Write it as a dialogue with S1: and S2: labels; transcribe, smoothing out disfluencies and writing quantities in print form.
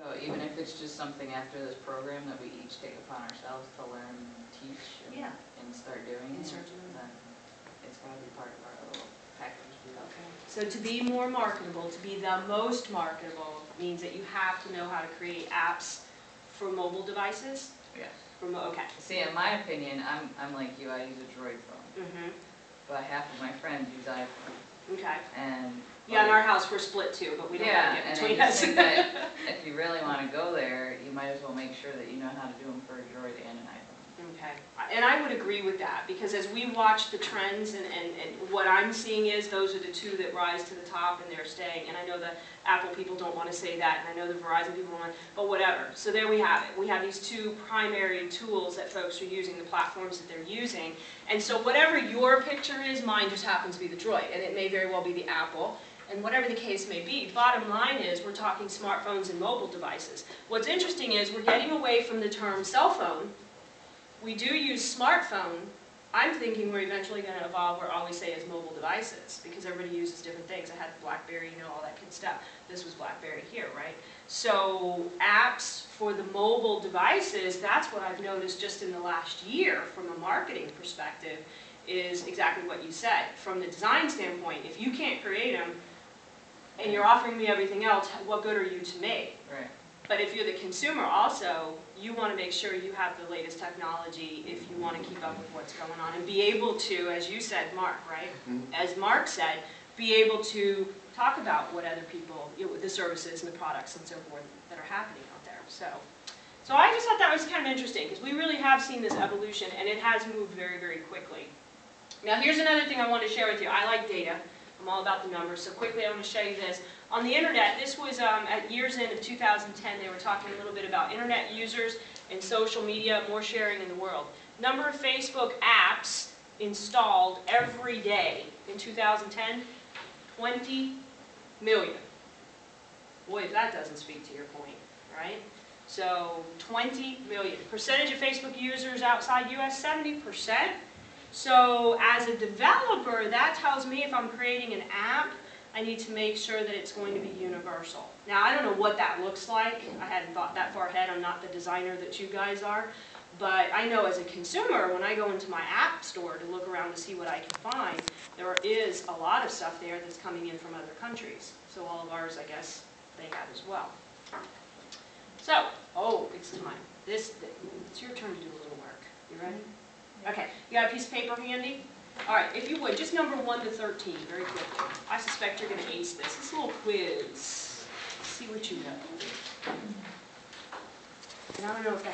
S1: So even if it's just something after this program that we each take upon ourselves to learn, teach, and start doing it, then it's got to be part of our little package deal.
S2: Okay. So to be more marketable, to be the most marketable, means that you have to know how to create apps for mobile devices?
S1: Yes.
S2: Okay.
S1: See, in my opinion, I'm like you, I use a Droid phone. But half of my friends use iPhone.
S2: Okay.
S1: And
S2: yeah, in our house we're split too, but we don't have to get between us.
S1: Think that if you really want to go there, you might as well make sure that you know how to do them for a Droid and an iPhone.
S2: Okay, and I would agree with that, because as we watch the trends, and what I'm seeing is those are the two that rise to the top and they're staying. And I know the Apple people don't want to say that, and I know the Verizon people don't want, but whatever. So there we have it. We have these two primary tools that folks are using, the platforms that they're using. And so whatever your picture is, mine just happens to be the Droid, and it may very well be the Apple. And whatever the case may be, bottom line is we're talking smartphones and mobile devices. What's interesting is we're getting away from the term cell phone. We do use smartphone. I'm thinking we're eventually going to evolve where all we say is mobile devices, because everybody uses different things. I had BlackBerry, all that good stuff. This was BlackBerry here, right? So apps for the mobile devices, that's what I've noticed just in the last year from a marketing perspective, is exactly what you said. From the design standpoint, if you can't create them, and you're offering me everything else, what good are you to me?
S1: Right.
S2: But if you're the consumer also, you want to make sure you have the latest technology if you want to keep up with what's going on and be able to, as you said, Mark, right? As Mark said, be able to talk about what other people, the services and the products and so forth that are happening out there. So I just thought that was kind of interesting, because we really have seen this evolution, and it has moved very, very quickly. Now here's another thing I want to share with you. I like data. I'm all about the numbers, so quickly I want to show you this. On the internet, this was at year's end of 2010, they were talking a little bit about internet users and social media, more sharing in the world. Number of Facebook apps installed every day in 2010, 20 million. Boy, if that doesn't speak to your point, right? So 20 million. Percentage of Facebook users outside US, 70%. So as a developer, that tells me if I'm creating an app, I need to make sure that it's going to be universal. Now, I don't know what that looks like. I hadn't thought that far ahead. I'm not the designer that you guys are. But I know as a consumer, when I go into my app store to look around to see what I can find, there is a lot of stuff there that's coming in from other countries. So all of ours, I guess, they have as well. So, it's time. It's your turn to do a little work. You ready? Okay, you got a piece of paper handy? All right, if you would, just number 1 to 13, very quickly. I suspect you're going to ace this. It's a little quiz. Let's see what you know. And I don't know if the